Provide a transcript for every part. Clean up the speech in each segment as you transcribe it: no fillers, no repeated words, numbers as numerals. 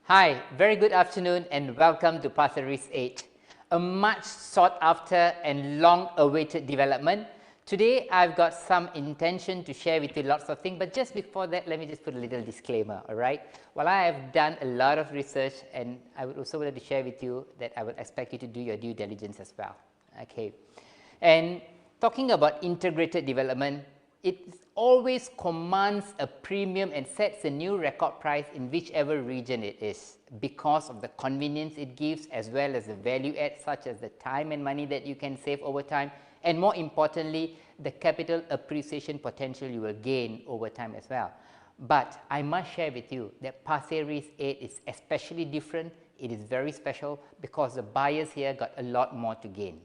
Hi, very good afternoon and welcome to Pasir Ris 8, a much sought after and long awaited development. Today I've got some intention to share with you lots of things, but just before that let me just put a little disclaimer, alright? While I have done a lot of research, and I would also want to share with you that I would expect you to do your due diligence as well, okay? And talking about integrated development, it always commands a premium and sets a new record price in whichever region it is because of the convenience it gives, as well as the value add such as the time and money that you can save over time, and more importantly the capital appreciation potential you will gain over time as well. But I must share with you that Pasir Ris 8 is especially different. It is very special because the buyers here got a lot more to gain,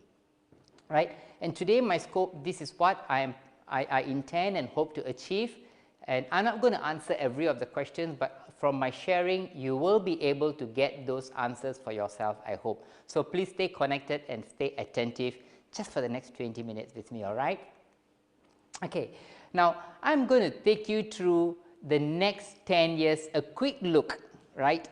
right? And today my scope, this is what I intend and hope to achieve, and I'm not going to answer every of the questions, but from my sharing you will be able to get those answers for yourself, I hope. So please stay connected and stay attentive just for the next 20 minutes with me, all right? Okay, now I'm going to take you through the next 10 years, a quick look, right?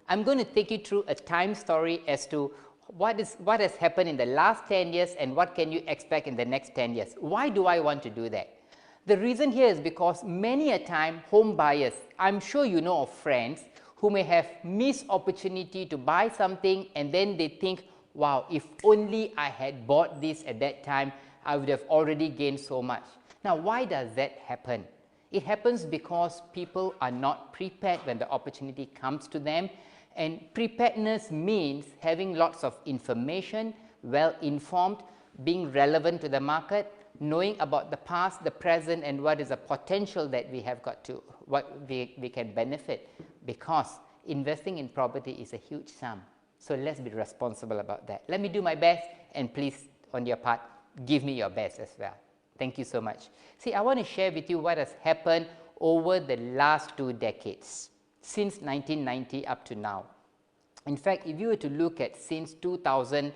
I'm going to take you through a time story as to what has happened in the last 10 years and what can you expect in the next 10 years. Why do I want to do that? The reason here is because many a time home buyers, I'm sure you know of friends who may have missed opportunity to buy something and then they think, wow, if only I had bought this at that time, I would have already gained so much. Now, why does that happen? It happens because people are not prepared when the opportunity comes to them. And preparedness means having lots of information, well informed, being relevant to the market, knowing about the past, the present, and what is the potential that we have got to, what we can benefit, because investing in property is a huge sum. So let's be responsible about that. Let me do my best, and please, on your part, give me your best as well. Thank you so much. See, I want to share with you what has happened over the last 2 decades. Since 1990 up to now. In fact, if you were to look at since 2000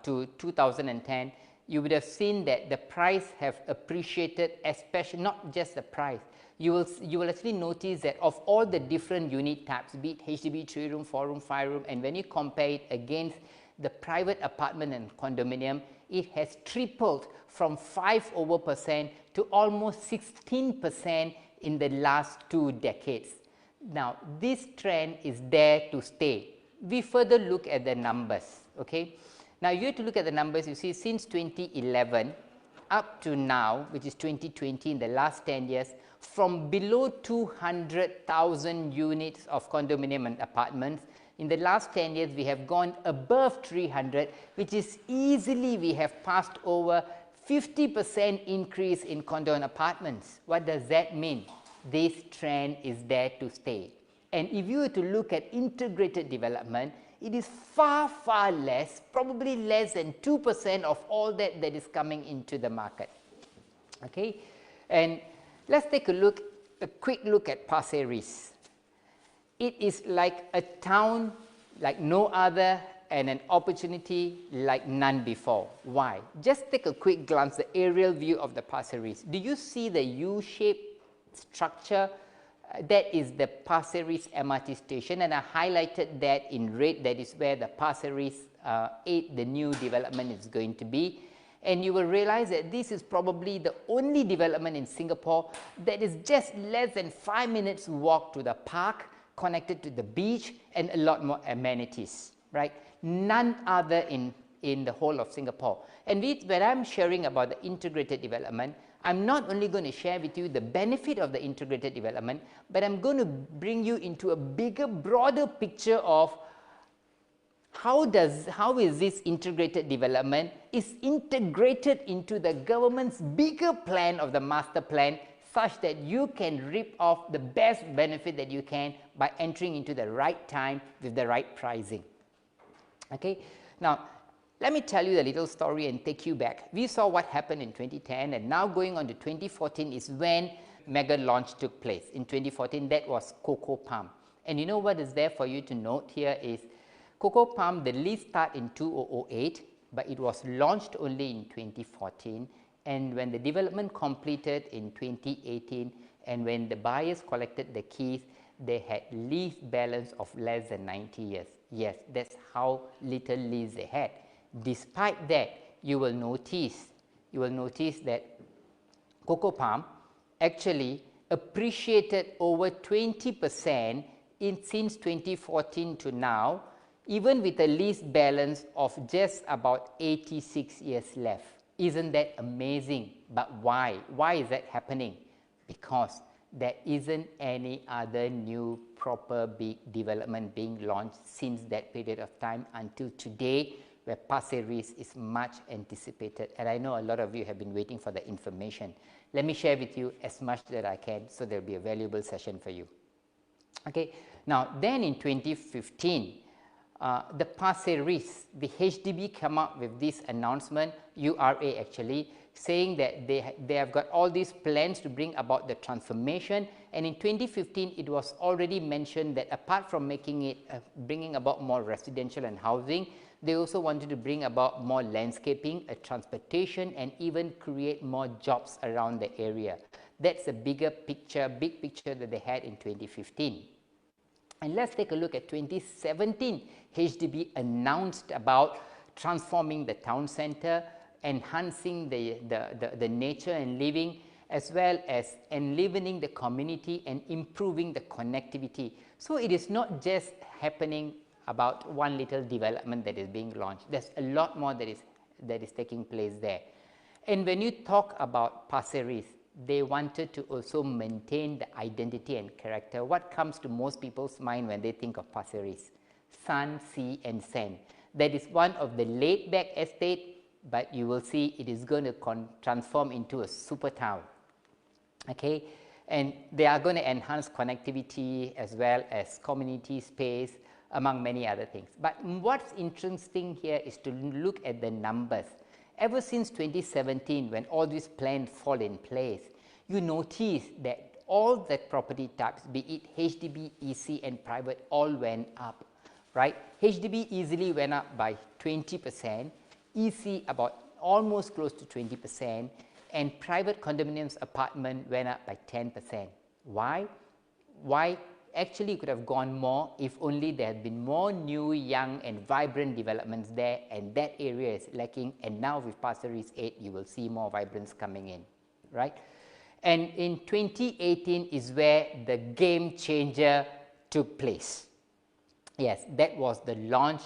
to 2010, you would have seen that the price have appreciated, especially not just the price. You will actually notice that of all the different unit types, be it HDB 3-room, 4-room, 5-room, and when you compare it against the private apartment and condominium, it has tripled from 5% to almost 16% in the last 2 decades. Now, this trend is there to stay. We further look at the numbers, okay? Now, you have to look at the numbers. You see, since 2011 up to now, which is 2020, in the last 10 years, from below 200,000 units of condominium and apartments, in the last 10 years, we have gone above 300, which is easily, we have passed over 50% increase in condo and apartments. What does that mean? This trend is there to stay. And if you were to look at integrated development, it is far, far less, probably less than 2% of all that is coming into the market. Okay? And let's take a quick look at Pasir Ris. It is like a town like no other and an opportunity like none before. Why? Just take a quick glance, the aerial view of the Pasir Ris. Do you see the U-shaped structure? That is the Pasir Ris MRT station, and I highlighted that in red. That is where the Pasir Ris 8, the new development, is going to be. And you will realize that this is probably the only development in Singapore that is just less than 5 minutes walk to the park, connected to the beach, and a lot more amenities, right? None other in the whole of Singapore. And when I'm sharing about the integrated development, I'm not only going to share with you the benefit of the integrated development, but I'm going to bring you into a bigger, broader picture of how is this integrated development is integrated into the government's bigger plan of the master plan, such that you can reap off the best benefit that you can by entering into the right time with the right pricing. Okay, now let me tell you the little story and take you back. We saw what happened in 2010, and now going on to 2014 is when mega launch took place. In 2014, that was Coco Palm. And you know what is there for you to note here is Coco Palm, the lease started in 2008, but it was launched only in 2014. And when the development completed in 2018, and when the buyers collected the keys, they had lease balance of less than 90 years. Yes, that's how little lease they had. Despite that, you will notice that cocoa palm actually appreciated over 20% since 2014 to now, even with a lease balance of just about 86 years left. Isn't that amazing? But why? Why is that happening? Because there isn't any other new proper big development being launched since that period of time until today, where Pasir Ris is much anticipated. And I know a lot of you have been waiting for the information. Let me share with you as much that I can, so there will be a valuable session for you. Okay, now then in 2015, the Pasir Ris, the HDB came up with this announcement, URA actually, saying that they have got all these plans to bring about the transformation. And in 2015, it was already mentioned that apart from making it, bringing about more residential and housing, they also wanted to bring about more landscaping, transportation, and even create more jobs around the area. That's a big picture that they had in 2015. And let's take a look at 2017. HDB announced about transforming the town center, enhancing the nature and living, as well as enlivening the community and improving the connectivity. So it is not just happening about one little development that is being launched. There's a lot more that is taking place there. And when you talk about Pasir Ris, they wanted to also maintain the identity and character. What comes to most people's mind when they think of Pasir Ris? Sun, sea, and sand. That is one of the laid-back estate, but you will see it is going to transform into a super town. Okay, and they are going to enhance connectivity as well as community space, among many other things. But what's interesting here is to look at the numbers. Ever since 2017, when all these plans fall in place, you notice that all the property types, be it HDB, EC, and private, all went up, right? HDB easily went up by 20%, EC about almost close to 20%, and private condominiums apartment went up by 10%. Why? Why? Actually, it could have gone more if only there had been more new, young, and vibrant developments there, and that area is lacking. And now with Pasir Ris 8, you will see more vibrance coming in, right? And in 2018 is where the game changer took place. Yes, that was the launch.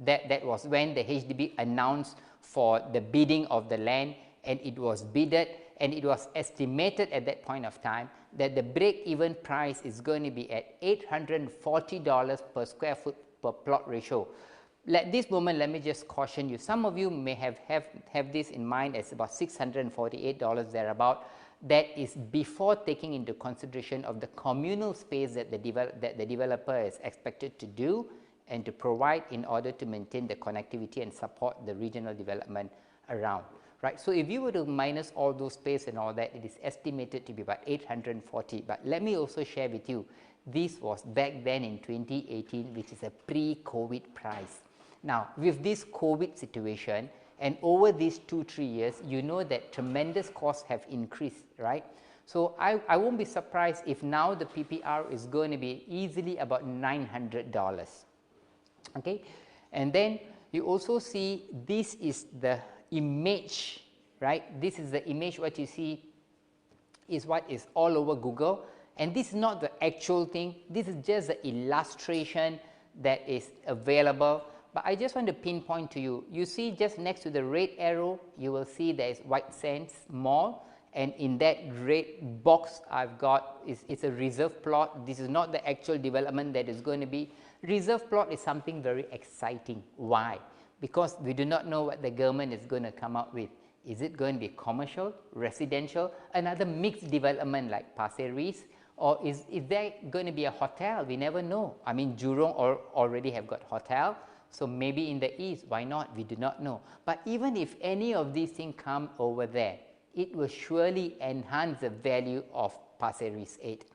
That was when the HDB announced for the bidding of the land, and it was bidded, and it was estimated at that point of time that the break-even price is going to be at $840 per square foot per plot ratio. At this moment, let me just caution you. Some of you may have this in mind as about $648 thereabout. That is before taking into consideration of the communal space that the developer is expected to do and to provide in order to maintain the connectivity and support the regional development around. Right, so if you were to minus all those space and all that, it is estimated to be about 840. But let me also share with you, this was back then in 2018, which is a pre-COVID price. Now, with this COVID situation, and over these 2-3 years, you know that tremendous costs have increased, right? So I won't be surprised if now the PPR is going to be easily about $900. Okay, and then you also see this is the image, right? This is the image. What you see is what is all over Google, and this is not the actual thing. This is just the illustration that is available. But I just want to pinpoint to you, you see just next to the red arrow, you will see there is White Sands Mall, and in that red box I've got it's a reserve plot. This is not the actual development that is going to be. Reserve plot is something very exciting. Why? Because we do not know what the government is going to come up with. Is it going to be commercial, residential, another mixed development like Pasir Ris, or is there going to be a hotel? We never know. I mean, Jurong already have got hotel, so maybe in the east, why not? We do not know. But even if any of these things come over there, it will surely enhance the value of Pasir Ris 8.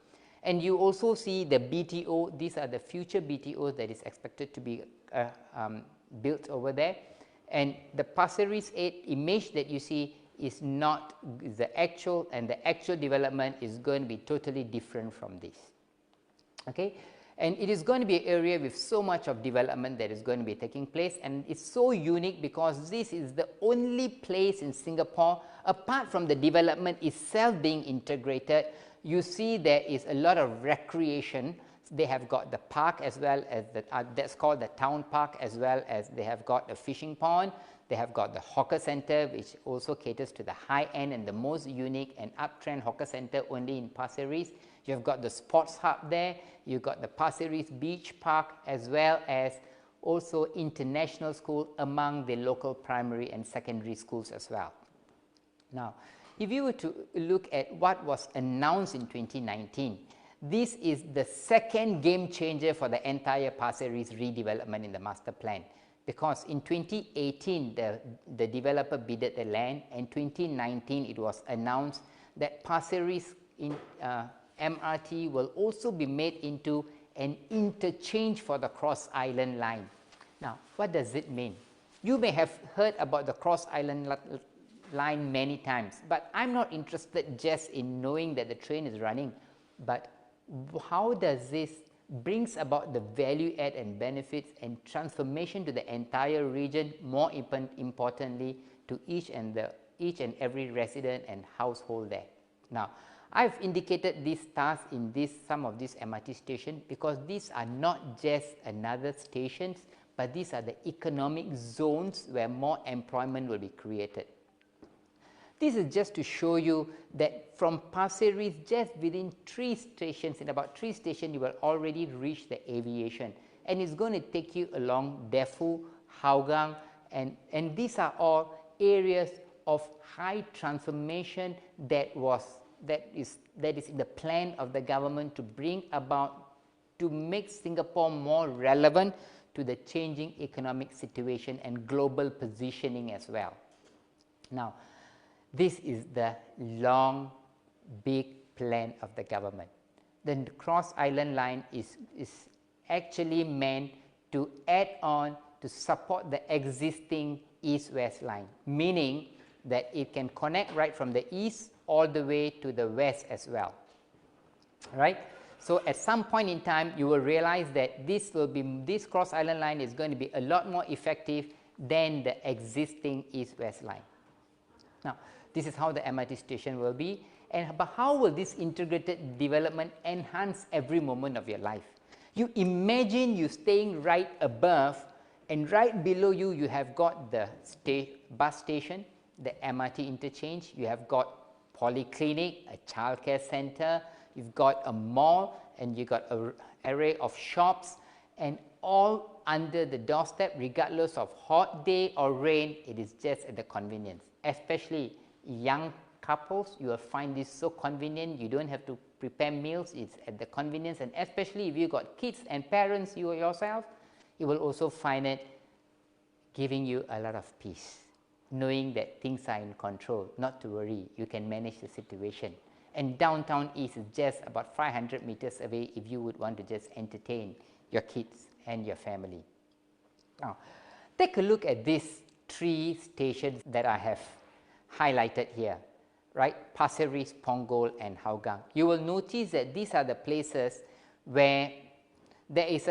And you also see the BTO. These are the future BTOs that is expected to be built over there. And the Pasir Ris 8 image that you see is not the actual, and the actual development is going to be totally different from this. Okay? And it is going to be an area with so much of development that is going to be taking place, and it's so unique because this is the only place in Singapore, apart from the development itself being integrated, you see there is a lot of recreation. They have got the park as well as the, that's called the town park, as well as they have got a fishing pond. They have got the hawker center, which also caters to the high end and the most unique and uptrend hawker center only in Pasir Ris. You have got the sports hub there. You've got the Pasir Ris Beach Park, as well as also international school among the local primary and secondary schools as well. Now, if you were to look at what was announced in 2019, this is the second game changer for the entire Pasir Ris redevelopment in the master plan. Because in 2018, the developer bidded the land, and 2019 it was announced that Pasir Ris MRT will also be made into an interchange for the Cross Island line. Now, what does it mean? You may have heard about the Cross Island line many times, but I'm not interested just in knowing that the train is running, but how does this brings about the value add and benefits and transformation to the entire region, more importantly to each and every resident and household there. Now, I've indicated these stars in some of these MRT stations because these are not just another stations, but these are the economic zones where more employment will be created. This is just to show you that from Pasir Ris, just within 3 stations, in about 3 stations, you will already reach the aviation. And it's going to take you along 𝗣𝗀𝗏, Hougang, and these are all areas of high transformation that is in the plan of the government to bring about, to make Singapore more relevant to the changing economic situation and global positioning as well. Now, this is the long, big plan of the government. The Cross Island line is actually meant to add on to support the existing east-west line, meaning that it can connect right from the east all the way to the west as well. Right? So at some point in time, you will realize that this Cross Island line is going to be a lot more effective than the existing east-west line. Now, this is how the MRT station will be, but how will this integrated development enhance every moment of your life? You imagine you staying right above, and right below you, you have got the bus station, the MRT interchange, you have got Polyclinic, a childcare center, you've got a mall, and you've got an array of shops, and all under the doorstep, regardless of hot day or rain, it is just at the convenience. Especially young couples, you will find this so convenient. You don't have to prepare meals, it's at the convenience, and especially if you got kids and parents, you yourself, you will also find it giving you a lot of peace, knowing that things are in control, not to worry, you can manage the situation. And downtown east is just about 500 meters away if you would want to just entertain your kids and your family. Now, take a look at these 3 stations that I have highlighted here, right? Pasir Ris, Punggol, and Hougang. You will notice that these are the places where there is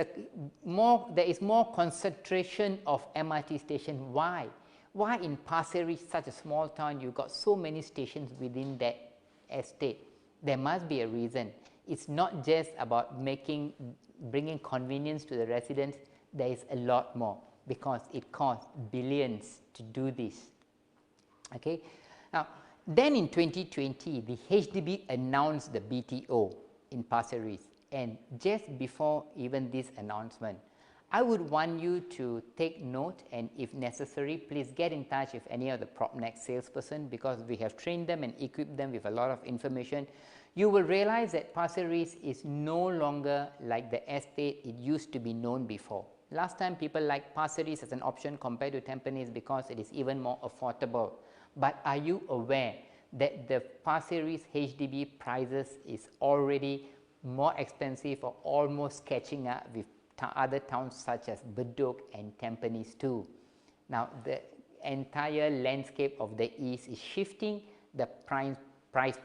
more concentration of MRT stations. Why? Why in Pasir Ris, such a small town, you got so many stations within that estate? There must be a reason. It's not just about bringing convenience to the residents. There is a lot more, because it costs billions to do this. Okay. Now, then in 2020, the HDB announced the BTO in Pasir Ris, and just before even this announcement, I would want you to take note, and if necessary, please get in touch with any of the PropNext salesperson, because we have trained them and equipped them with a lot of information. You will realize that Pasir Ris is no longer like the estate it used to be known before. Last time people liked Pasir Ris as an option compared to Tampines because it is even more affordable. But are you aware that the Pasir Ris HDB prices is already more expensive or almost catching up with other towns such as Bedok and Tampines too? Now, the entire landscape of the east is shifting. The price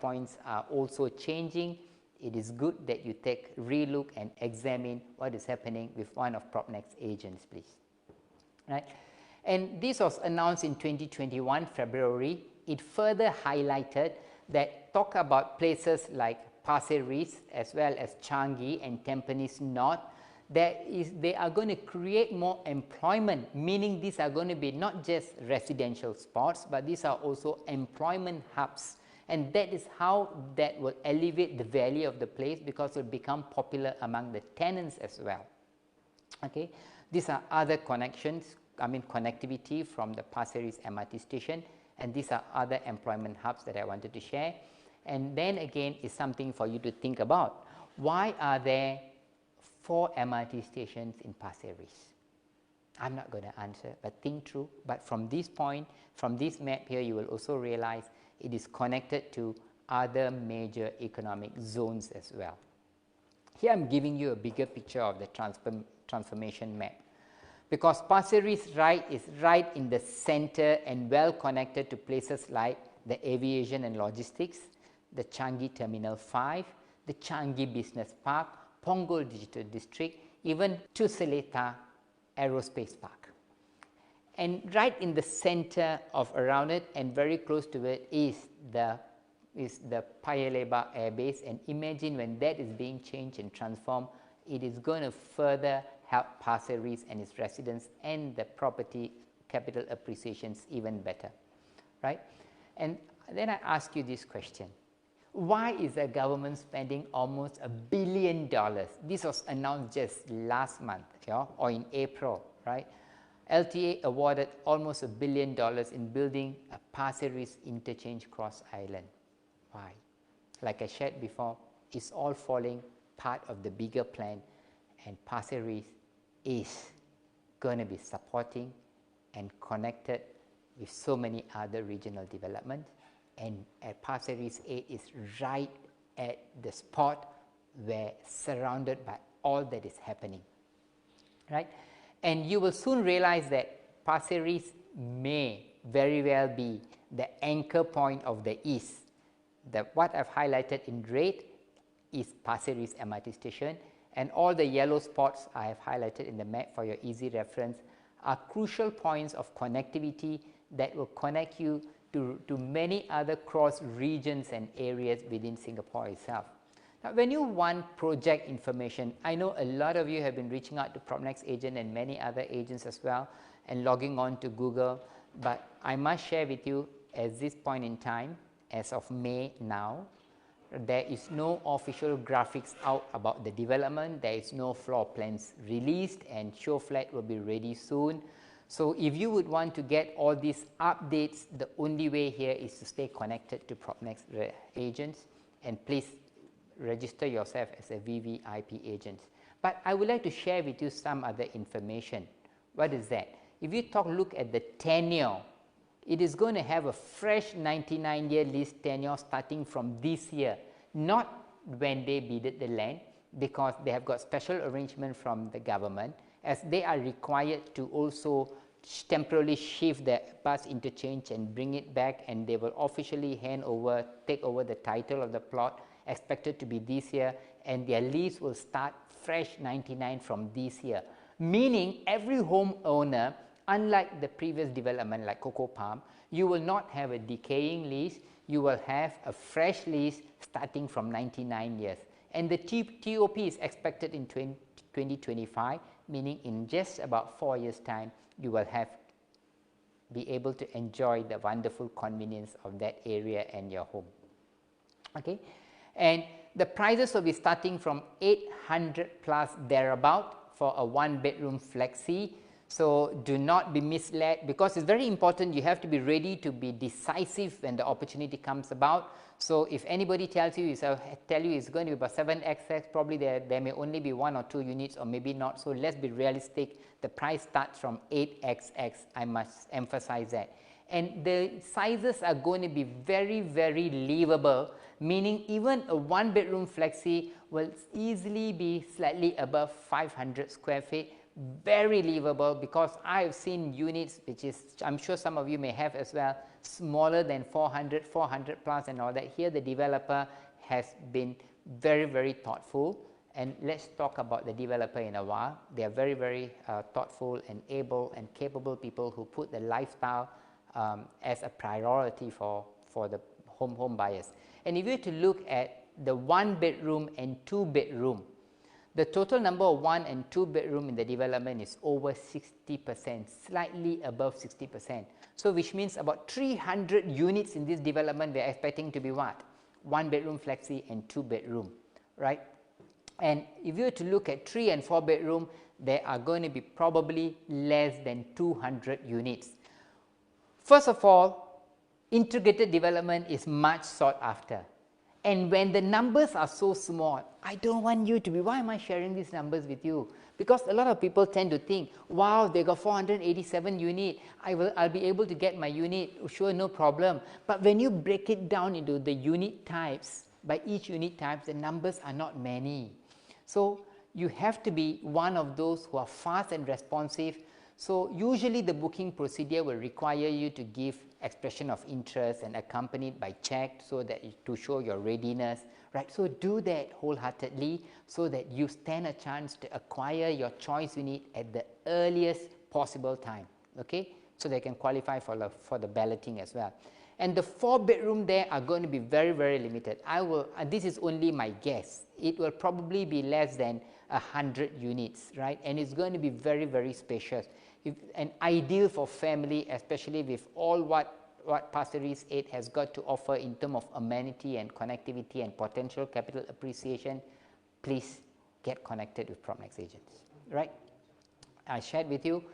points are also changing. it is good that you take a relook and examine what is happening with one of PropNex agents, please. Right? And this was announced in 2021, February. It further highlighted that talk about places like Pasir Ris as well as Changi and Tampines North, they are going to create more employment, meaning these are going to be not just residential spots, but these are also employment hubs. And that is how that will elevate the value of the place, because it will become popular among the tenants as well. Okay, these are other connections, connectivity from the Pasir Ris MRT station, and these are other employment hubs that I wanted to share. And then again is something for you to think about. Why are there 4 MRT stations in Pasir Ris? I'm not going to answer, but think through. But from this point, from this map here, you will also realize it is connected to other major economic zones as well. Here I'm giving you a bigger picture of the transformation map, because Pasir Ris is right in the center and well connected to places like the aviation and logistics, the Changi Terminal 5, the Changi Business Park, Punggol Digital District, even to Seletar Aerospace Park. And right in the center of around it and very close to it is the Paya Lebar Air Base, and imagine when that is being changed and transformed, it is going to further help Pasir Ris and its residents and the property capital appreciations even better, right? And then I ask you this question. Why is the government spending almost $1 billion? This was announced just last month, or in April, right? LTA awarded almost $1 billion in building a Pasir Ris interchange cross island. Why? Like I shared before, it's all falling part of the bigger plan, and Pasir Ris is going to be supporting and connected with so many other regional developments. And Pasir Ris 8 is right at the spot where surrounded by all that is happening, right? And you will soon realize that Pasir Ris may very well be the anchor point of the east. What I've highlighted in red is Pasir Ris MRT station, and all the yellow spots I have highlighted in the map for your easy reference are crucial points of connectivity that will connect you to many other cross regions and areas within Singapore itself. Now, when you want project information, I know a lot of you have been reaching out to PropNex agent and many other agents as well, and logging on to Google, but I must share with you, at this point in time, as of May now, there is no official graphics out about the development, there is no floor plans released, and show flat will be ready soon. So if you would want to get all these updates, the only way here is to stay connected to PropNex agents, and please register yourself as a 𝗣𝗍𝗍 agent. But I would like to share with you some other information. What is that? If you look at the tenure, it is going to have a fresh 99-year lease tenure starting from this year, not when they bidded the land, because they have got special arrangement from the government, as they are required to also temporarily shift the bus interchange and bring it back, and they will officially take over the title of the plot, expected to be this year, and their lease will start fresh 99 from this year. Meaning every homeowner, unlike the previous development like Coco Palm, you will not have a decaying lease, you will have a fresh lease starting from 99 years. And the TOP is expected in 2025, meaning in just about 4 years' time, you will be able to enjoy the wonderful convenience of that area and your home. Okay, and the prices will be starting from 800 plus thereabout for a 1-bedroom flexi. So do not be misled, because it's very important. You have to be ready to be decisive when the opportunity comes about. So if anybody tells you, it's going to be about 7XX, probably there may only be 1 or 2 units, or maybe not. So let's be realistic. The price starts from 8XX. I must emphasize that. And the sizes are going to be very, very livable, meaning even a 1-bedroom flexi will easily be slightly above 500 square feet. Very livable, because I have seen units which is, I'm sure some of you may have as well, smaller than 400 plus and all that. Here the developer has been very, very thoughtful. And let's talk about the developer in a while. They are very, very thoughtful and able and capable people who put the lifestyle as a priority for the home buyers. And if you were to look at the 1-bedroom and 2-bedroom, the total number of 1 and 2-bedroom in the development is over 60%, slightly above 60%. So which means about 300 units in this development we are expecting to be what? 1-bedroom flexi and 2-bedroom, right? And if you were to look at 3 and 4-bedroom, there are going to be probably less than 200 units. First of all, integrated development is much sought after. And when the numbers are so small, I don't want you to be, why am I sharing these numbers with you? Because a lot of people tend to think, wow, they got 487 units, I'll be able to get my unit, sure, no problem. But when you break it down into the unit types, by each unit type, the numbers are not many. So you have to be one of those who are fast and responsive. So usually the booking procedure will require you to give expression of interest and accompanied by check so that to show your readiness, right? So do that wholeheartedly so that you stand a chance to acquire your choice unit at the earliest possible time, okay? So they can qualify for the balloting as well. And the 4-bedroom there are going to be very, very limited. This is only my guess. It will probably be less than 100 units, right? And it's going to be very, very spacious. And ideal for family, especially with all what Pasir Ris 8 has got to offer in terms of amenity and connectivity and potential capital appreciation. Please get connected with PropNex agents, right? I shared with you,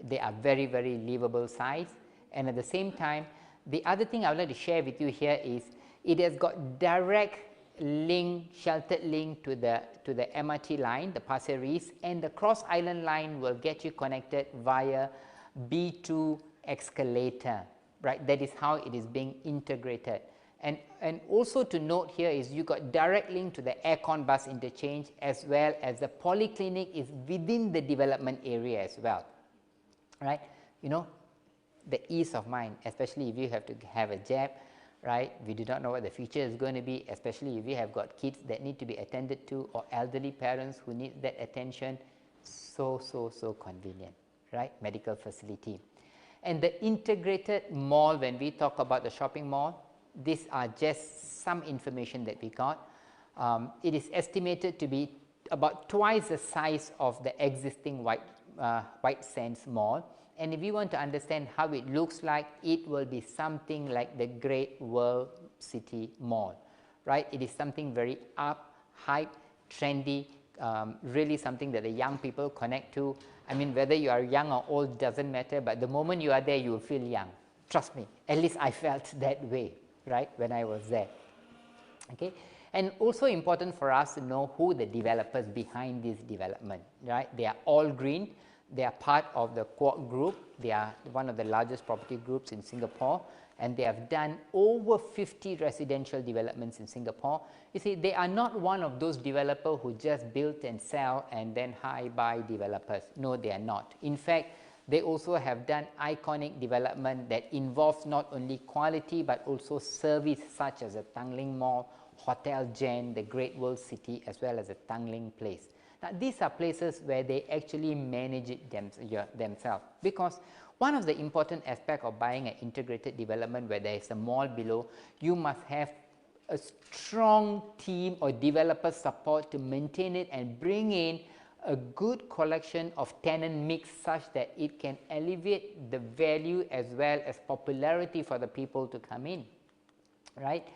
they are very, very livable size. And at the same time, the other thing I would like to share with you here is it has got direct link, sheltered link to the MRT line, the Pasir Ris, and the Cross Island line will get you connected via B2 escalator, right? That is how it is being integrated. And also to note here is you got direct link to the 𝗣𝗀𝗃 bus interchange as well as the Polyclinic is within the development area as well, right? You know, the ease of mind, especially if you have to have a jab, right? We do not know what the future is going to be, especially if you have got kids that need to be attended to or elderly parents who need that attention. So convenient, right? Medical facility. And the integrated mall, when we talk about the shopping mall, these are just some information that we got. It is estimated to be about twice the size of the existing White Sands Mall. And if you want to understand how it looks like, it will be something like the 𝗏𝗏𝗴𝗏 Mall, right? It is something very up, hype, trendy, really something that the young people connect to. I mean, whether you are young or old doesn't matter, but the moment you are there, you will feel young. Trust me, at least I felt that way, right, when I was there. Okay, and also important for us to know who the developers behind this development, right? They are all green. They are part of the 𝗏𝗏𝗴𝗏 group. They are one of the largest property groups in Singapore, and they have done over 50 residential developments in Singapore. You see, they are not one of those developers who just build and sell and then buy developers. No, they are not. In fact, they also have done iconic development that involves not only quality but also service, such as the Tanglin Mall, Hotel Jen, the Great World City, as well as the Tanglin Place. Now, these are places where they actually manage it themselves, because one of the important aspects of buying an integrated development where there is a mall below, you must have a strong team or developer support to maintain it and bring in a good collection of tenant mix such that it can elevate the value as well as popularity for the people to come in, right?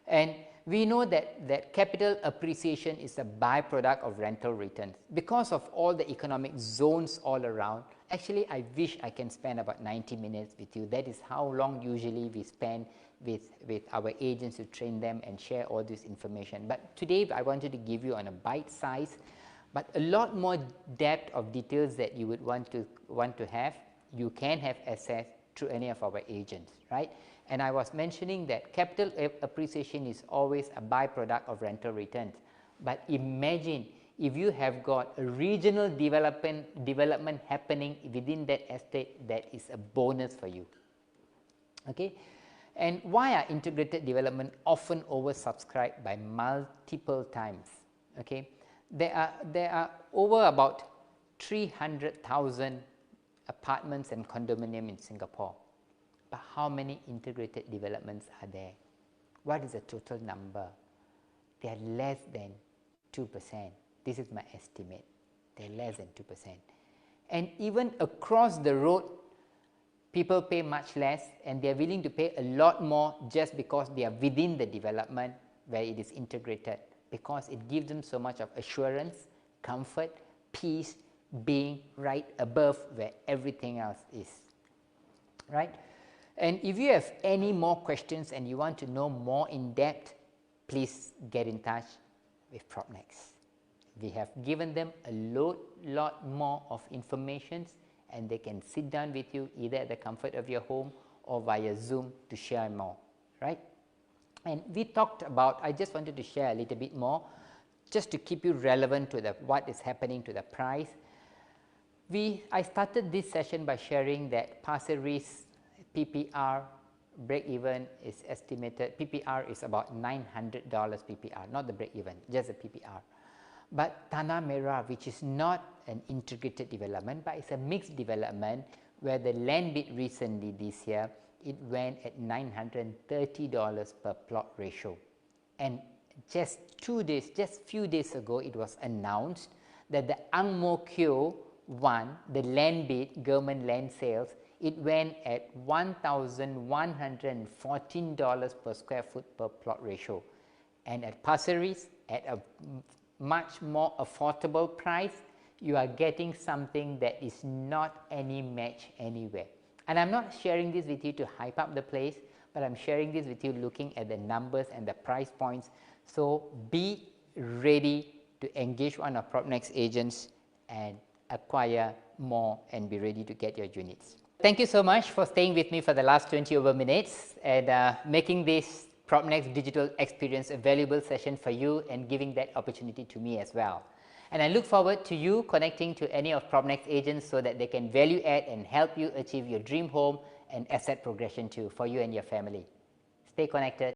And we know that capital appreciation is a byproduct of rental returns. Because of all the economic zones all around, actually I wish I can spend about 90 minutes with you. That is how long usually we spend with our agents to train them and share all this information. But today I wanted to give you on a bite size, but a lot more depth of details that you would want to have, you can have access through any of our agents, right? And I was mentioning that capital appreciation is always a byproduct of rental returns. But imagine if you have got a regional development happening within that estate, that is a bonus for you. Okay? And why are integrated development often oversubscribed by multiple times? Okay, there are over about 300,000 apartments and condominium in Singapore. But how many integrated developments are there? What is the total number? They are less than 2%. This is my estimate. They are less than 2%. And even across the road, people pay much less, and they are willing to pay a lot more just because they are within the development where it is integrated, because it gives them so much of assurance, comfort, peace, being right above where everything else is, right? And if you have any more questions and you want to know more in depth, please get in touch with PropNex. We have given them a lot more of information, and they can sit down with you either at the comfort of your home or via Zoom to share more, right? And we talked about, I just wanted to share a little bit more, just to keep you relevant to what is happening to the price. I started this session by sharing that Pasir Ris PPR break-even is estimated, PPR is about $900 PPR, not the break-even, just the PPR. But Tanah Merah, which is not an integrated development, but it's a mixed development, where the land bid recently this year, it went at $930 per plot ratio. And just few days ago, it was announced that the Ang Mo Kio one, the land bid, government land sales, it went at $1,114 per square foot per plot ratio. And at Pasir Ris, at a much more affordable price, you are getting something that is not any match anywhere. And I'm not sharing this with you to hype up the place, but I'm sharing this with you looking at the numbers and the price points. So be ready to engage one of PropNex agents and acquire more and be ready to get your units. Thank you so much for staying with me for the last 20 over minutes and making this PropNex digital experience a valuable session for you and giving that opportunity to me as well. And I look forward to you connecting to any of PropNex agents so that they can value add and help you achieve your dream home and asset progression too for you and your family. Stay connected.